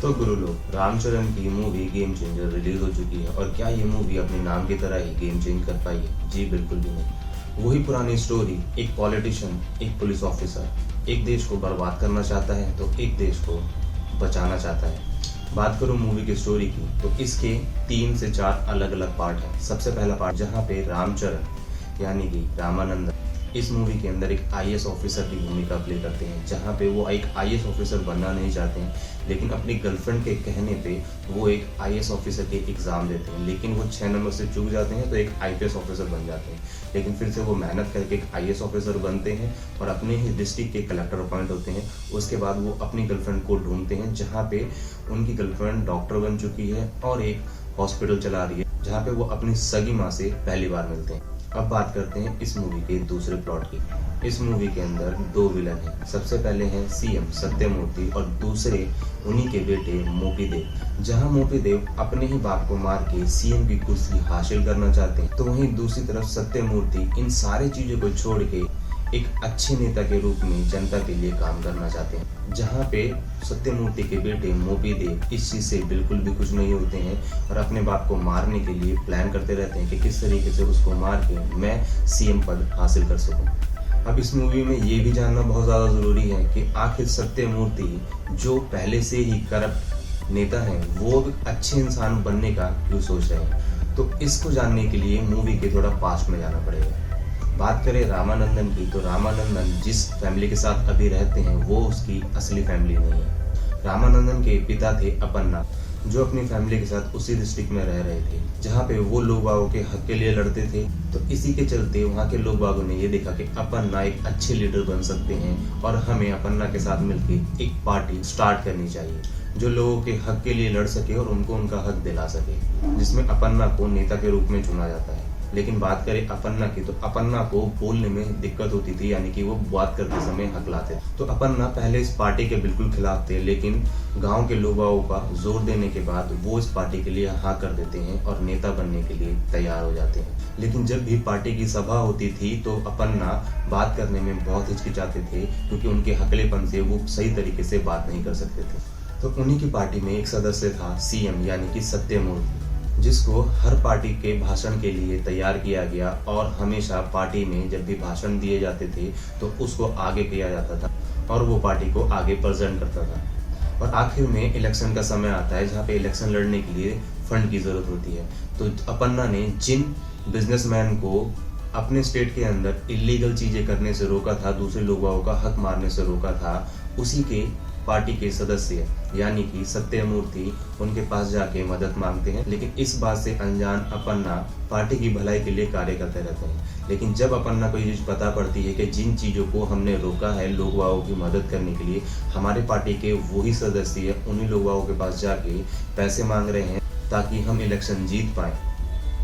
तो गुरु लोग, रामचरण की मूवी गेम चेंजर रिलीज हो चुकी है और क्या ये मूवी अपने नाम की तरह ही गेम चेंज कर पाई है? जी बिल्कुल भी नहीं। वही पुरानी स्टोरी, एक पॉलिटिशियन, एक पुलिस ऑफिसर एक देश को बर्बाद करना चाहता है तो एक देश को बचाना चाहता है। बात करूं मूवी की स्टोरी की तो इसके 3 से 4 अलग अलग पार्ट हैं। सबसे पहला पार्ट जहां पे रामचरण यानी कि रामानंदन इस मूवी के अंदर एक आईएएस ऑफिसर की भूमिका प्ले करते हैं, जहां पे वो एक आईएएस ऑफिसर बनना नहीं चाहते हैं, लेकिन अपनी गर्लफ्रेंड के कहने पे वो एक आईएएस ऑफिसर के एग्ज़ाम देते हैं, लेकिन वो 6 नंबर से चूक जाते हैं तो एक आईपीएस ऑफिसर बन जाते हैं। लेकिन फिर से वो मेहनत करके एक आईएएस ऑफिसर बनते हैं और अपने ही डिस्ट्रिक्ट के कलेक्टर अपॉइंट होते हैं। उसके बाद वो अपनी गर्लफ्रेंड को ढूंढते हैं, जहाँ पे उनकी गर्लफ्रेंड डॉक्टर बन चुकी है और एक हॉस्पिटल चला रही है, जहाँ पे वो अपनी सगी माँ से पहली बार मिलते हैं। अब बात करते हैं इस मूवी के दूसरे प्लॉट की। इस मूवी के अंदर 2 विलन हैं। सबसे पहले हैं सीएम सत्यमूर्ति और दूसरे उन्हीं के बेटे मोपी देव। जहां मोपी देव अपने ही बाप को मार के सीएम की कुर्सी हासिल करना चाहते हैं, तो वहीं दूसरी तरफ सत्यमूर्ति इन सारी चीजों को छोड़ के एक अच्छे नेता के रूप में जनता के लिए काम करना चाहते हैं। जहाँ पे सत्यमूर्ति के बेटे मोपी देव इस चीज से बिल्कुल भी खुश नहीं होते हैं और अपने बाप को मारने के लिए प्लान करते रहते हैं कि किस तरीके से उसको मार के मैं सीएम पद हासिल कर सकूं। अब इस मूवी में ये भी जानना बहुत ज़्यादा ज़रूरी है कि आखिर सत्यमूर्ति जो पहले से ही करप्ट नेता हैं वो अच्छे इंसान बनने का क्यों सोच रहे हैं, तो इसको जानने के लिए मूवी के थोड़ा पास्ट में जाना पड़ेगा। बात करें रामानंदन की तो रामानंदन जिस फैमिली के साथ अभी रहते हैं वो उसकी असली फैमिली नहीं है। रामानंदन के पिता थे अपन्ना, जो अपनी फैमिली के साथ उसी डिस्ट्रिक्ट में रह रहे थे, जहाँ पे वो लोग बागों के हक के लिए लड़ते थे। तो इसी के चलते वहाँ के लोग बागों ने ये देखा कि अपन्ना एक अच्छे लीडर बन सकते हैं और हमें अपन्ना के साथ मिलकर एक पार्टी स्टार्ट करनी चाहिए जो लोगों के हक के लिए लड़ सके और उनको उनका हक दिला सके, जिसमें अपन्ना को नेता के रूप में चुना जाता है। लेकिन बात करें अपन्ना की तो अपन्ना को बोलने में दिक्कत होती थी, यानी कि वो बात करते समय हकलाते। तो अपन्ना पहले इस पार्टी के बिल्कुल खिलाफ थे, लेकिन गांव के लोगों का जोर देने के बाद वो इस पार्टी के लिए हाँ कर देते हैं और नेता बनने के लिए तैयार हो जाते हैं। लेकिन जब भी पार्टी की सभा होती थी तो अपन्ना बात करने में बहुत हिचकिचाते थे, क्योंकि उनके हकलेपन से वो सही तरीके से बात नहीं कर सकते थे। तो उन्हीं की पार्टी में एक सदस्य था सीएम यानी कि सत्यमूर्ति, जिसको हर पार्टी के भाषण के लिए तैयार किया गया और हमेशा पार्टी में जब भी भाषण दिए जाते थे तो उसको आगे किया जाता था और वो पार्टी को आगे प्रेजेंट करता था। और आखिर में इलेक्शन का समय आता है जहाँ पे इलेक्शन लड़ने के लिए फंड की जरूरत होती है। तो अपन्ना ने जिन बिजनेसमैन को अपने स्टेट के अंदर इलीगल चीजें करने से रोका था, दूसरे लोगों का हक मारने से रोका था, उसी के पार्टी के सदस्य यानी कि सत्यमूर्ति उनके पास जाके मदद मांगते हैं। लेकिन इस बात से अनजान अपन्ना पार्टी की भलाई के लिए कार्य करते रहते हैं। लेकिन जब अपन्ना को ये चीज पता पड़ती है कि जिन चीजों को हमने रोका है लोगों की मदद करने के लिए, हमारे पार्टी के वही सदस्य उन्हीं लोगों के पास जाके पैसे मांग रहे हैं ताकि हम इलेक्शन जीत पाए,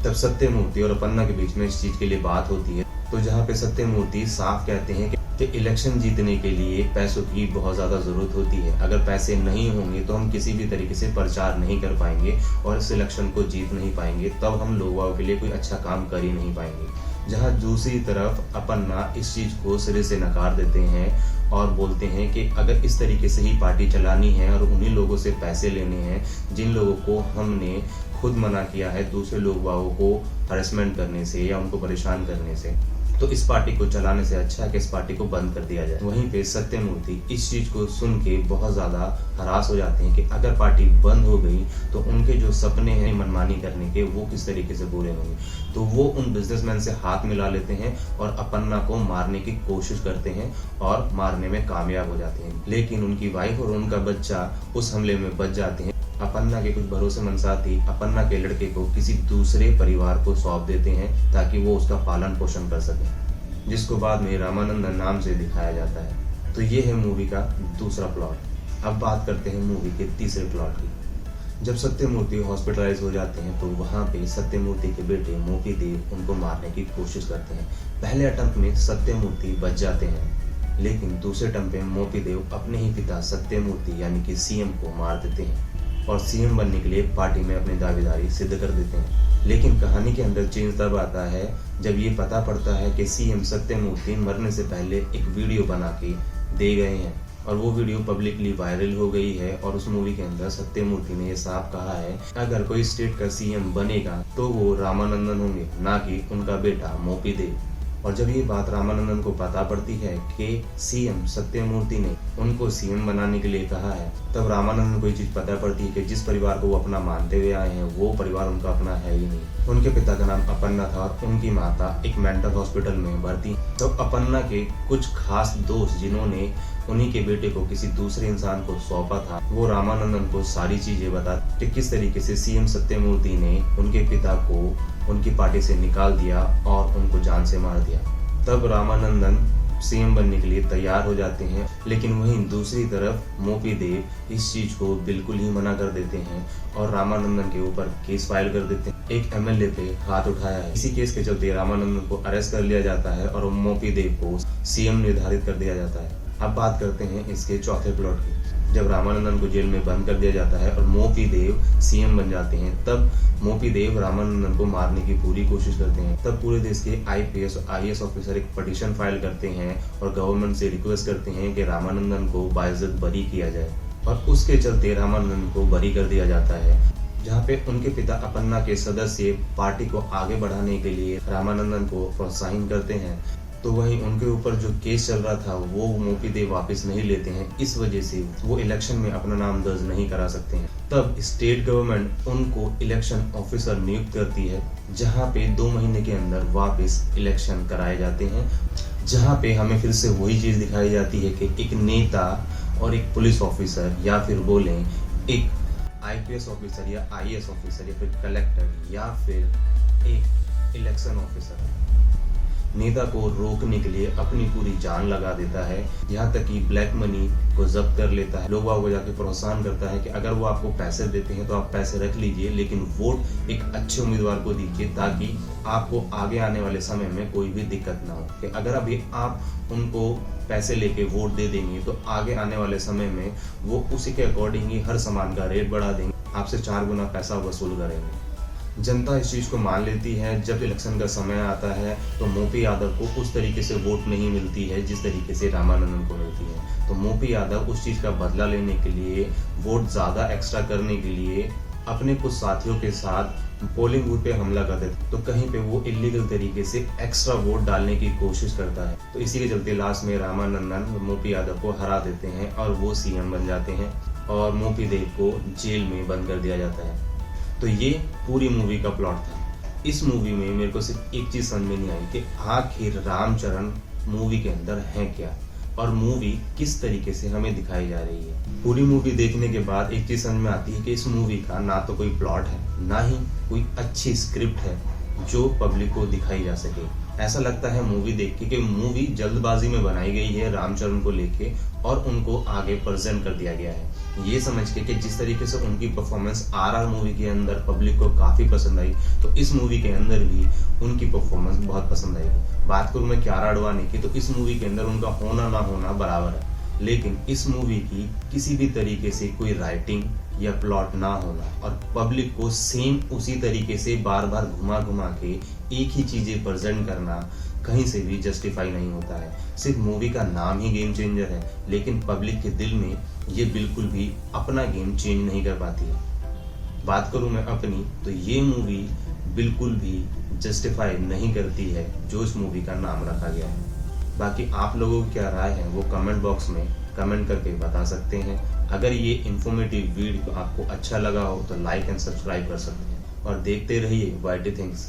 तब सत्यमूर्ति और अपन्ना के बीच में इस चीज के लिए बात होती है। तो जहाँ पे सत्यमूर्ति साफ कहते हैं कि इलेक्शन जीतने के लिए पैसों की बहुत ज़्यादा ज़रूरत होती है, अगर पैसे नहीं होंगे तो हम किसी भी तरीके से प्रचार नहीं कर पाएंगे और इस इलेक्शन को जीत नहीं पाएंगे, तब हम लोगों के लिए कोई अच्छा काम कर ही नहीं पाएंगे। जहाँ दूसरी तरफ अपन्ना इस चीज़ को सिरे से नकार देते हैं और बोलते हैं कि अगर इस तरीके से ही पार्टी चलानी है और उन्हीं लोगों से पैसे लेने हैं जिन लोगों को हमने खुद मना किया है दूसरे लोगों को हरेसमेंट करने से या उनको परेशान करने से, तो इस पार्टी को चलाने से अच्छा है कि इस पार्टी को बंद कर दिया जाए। वहीं पे सत्यमूर्ति इस चीज को सुन के बहुत ज्यादा हरास हो जाते हैं कि अगर पार्टी बंद हो गई तो उनके जो सपने हैं मनमानी करने के वो किस तरीके से पूरे होंगे। तो वो उन बिजनेसमैन से हाथ मिला लेते हैं और अपन्ना को मारने की कोशिश करते हैं और मारने में कामयाब हो जाते हैं। लेकिन उनकी वाइफ और उनका बच्चा उस हमले में बच जाते हैं। अपन्ना के कुछ भरोसेमंद साथी अपन्ना के लड़के को किसी दूसरे परिवार को सौंप देते हैं ताकि वो उसका पालन पोषण कर सके, जिसको बाद में रामानंदन नाम से दिखाया जाता है। तो ये है मूवी का दूसरा प्लॉट। अब बात करते हैं मूवी के तीसरे प्लॉट की। जब सत्यमूर्ति हॉस्पिटलाइज हो जाते हैं तो वहाँ पे सत्यमूर्ति के बेटे मोपी देव उनको मारने की कोशिश करते हैं। पहले अटेम्प्ट में सत्यमूर्ति बच जाते हैं, लेकिन दूसरे अटेम्प्ट में मोपी देव अपने ही पिता सत्यमूर्ति यानी कि सीएम को मार देते हैं और सीएम बनने के लिए पार्टी में अपनी दावेदारी सिद्ध कर देते हैं। लेकिन कहानी के अंदर चेंज तब आता है जब ये पता पड़ता है कि सीएम सत्यमूर्ति मरने से पहले एक वीडियो बना के दे गए हैं और वो वीडियो पब्लिकली वायरल हो गई है। और उस मूवी के अंदर सत्यमूर्ति ने ये साफ कहा है, अगर कोई स्टेट का सीएम बनेगा तो वो रामानंदन होंगे, ना कि उनका बेटा मोपी देव। और जब ये बात रामानंदन को पता पड़ती है कि सीएम सत्यमूर्ति ने उनको सीएम बनाने के लिए कहा है, तब रामानंदन को ये चीज पता पड़ती है कि जिस परिवार को वो अपना मानते हुए आए हैं वो परिवार उनका अपना है ही नहीं। उनके पिता का नाम अपन्ना था और उनकी माता एक मेंटल हॉस्पिटल में भर्ती। तो अपन्ना के कुछ खास दोस्त जिन्होंने उन्हीं के बेटे को किसी दूसरे इंसान को सौंपा था, वो रामानंदन को सारी चीजें बता कि किस तरीके से सीएम सत्यमूर्ति ने उनके पिता को उनकी पार्टी से निकाल दिया और उनको जान से मार दिया। तब रामानंदन सीएम बनने के लिए तैयार हो जाते हैं, लेकिन वहीं दूसरी तरफ मोपी देव इस चीज को बिल्कुल ही मना कर देते हैं और रामानंदन के ऊपर केस फाइल कर देते हैं। एक एमएलए पे हाथ उठाया है, इसी केस के चलते रामानंदन को अरेस्ट कर लिया जाता है और मोपी देव को सीएम निर्धारित कर दिया जाता है। अब बात करते हैं इसके चौथे प्लॉट की। जब रामानंदन को जेल में बंद कर दिया जाता है और मोपी देव सीएम बन जाते हैं, तब मोपी देव रामानंदन को मारने की पूरी कोशिश करते हैं। तब पूरे देश के आईपीएस और आईएएस ऑफिसर एक पिटीशन फाइल करते हैं और गवर्नमेंट से रिक्वेस्ट करते हैं कि रामानंदन को बाइज्जत बरी किया जाए। और उसके चलते रामानंदन को बरी कर दिया जाता है, जहाँ पे उनके पिता अपन्ना के सदस्य पार्टी को आगे बढ़ाने के लिए रामानंदन को प्रोत्साहन करते हैं। तो वहीं उनके ऊपर जो केस चल रहा था वो मोपी देव वापस नहीं लेते हैं, इस वजह से वो इलेक्शन में अपना नाम दर्ज नहीं करा सकते हैं। तब स्टेट गवर्नमेंट उनको इलेक्शन ऑफिसर नियुक्त करती है, जहां पे 2 महीने के अंदर वापस इलेक्शन कराए जाते हैं, जहां पे हमें फिर से वही चीज दिखाई जाती है कि एक नेता और एक पुलिस ऑफिसर या फिर बोलें एक आईपीएस ऑफिसर या आईएएस ऑफिसर या फिर कलेक्टर या फिर एक इलेक्शन ऑफिसर नेता को रोकने के लिए अपनी पूरी जान लगा देता है, यहाँ तक कि ब्लैक मनी को जब्त कर लेता है। लोगों को जाके प्रोत्साहन करता है कि अगर वो आपको पैसे देते हैं तो आप पैसे रख लीजिए, लेकिन वोट एक अच्छे उम्मीदवार को दीजिए ताकि आपको आगे आने वाले समय में कोई भी दिक्कत ना हो। कि अगर अभी आप उनको पैसे लेके वोट दे देंगे तो आगे आने वाले समय में वो उसी के अकॉर्डिंग ही हर सामान का रेट बढ़ा देंगे, आपसे 4 गुना पैसा वसूल करेंगे। जनता इस चीज को मान लेती है। जब इलेक्शन का समय आता है तो मोपी यादव को उस तरीके से वोट नहीं मिलती है जिस तरीके से रामानंदन को मिलती है। तो मोपी यादव उस चीज का बदला लेने के लिए, वोट ज्यादा एक्स्ट्रा करने के लिए अपने कुछ साथियों के साथ पोलिंग बूथ पे हमला कर देते, तो कहीं पे वो इलीगल तरीके से एक्स्ट्रा वोट डालने की कोशिश करता है। तो इसी के चलते लास्ट में रामानंदन मोपी यादव को हरा देते हैं और वो सीएम बन जाते हैं और मोपी देव को जेल में बंद कर दिया जाता है। तो ये पूरी मूवी का प्लॉट था। इस मूवी में मेरे को सिर्फ एक चीज समझ में नहीं आई कि आखिर रामचरण मूवी के अंदर है क्या और मूवी किस तरीके से हमें दिखाई जा रही है। पूरी मूवी देखने के बाद एक चीज समझ में आती है कि इस मूवी का ना तो कोई प्लॉट है, ना ही कोई अच्छी स्क्रिप्ट है जो पब्लिक को दिखाई जा सके। ऐसा लगता है मूवी देख के कि मूवी जल्दबाजी में बनाई गई है रामचरण को लेके और उनको आगे प्रेजेंट कर दिया गया है, ये समझ के कि जिस तरीके से उनकी परफॉर्मेंस आरआर मूवी के अंदर पब्लिक को काफी पसंद आई, तो इस मूवी के अंदर भी उनकी परफॉर्मेंस बहुत पसंद आएगी। बात करूं मैं कियारा आडवाणी की, तो इस मूवी के अंदर उनका होना ना होना बराबर है, लेकिन इस मूवी की किसी भी तरीके से कोई राइटिंग या प्लॉट ना होना और पब्लिक को सेम उसी तरीके से बार बार घुमा घुमा के एक ही चीजें प्रेजेंट करना कहीं से भी जस्टिफाई नहीं होता है। सिर्फ मूवी का नाम ही गेम चेंजर है, लेकिन पब्लिक के दिल में ये बिल्कुल भी अपना गेम चेंज नहीं कर पाती है। बात करूं मैं अपनी, तो ये मूवी बिल्कुल भी जस्टिफाई नहीं करती है जो इस मूवी का नाम रखा गया है। बाकी आप लोगों की क्या राय है वो कमेंट बॉक्स में कमेंट करके बता सकते हैं। अगर ये इंफॉर्मेटिव वीडियो आपको अच्छा लगा हो तो लाइक एंड सब्सक्राइब कर सकते हैं और देखते रहिए वाईटी थिंग्स।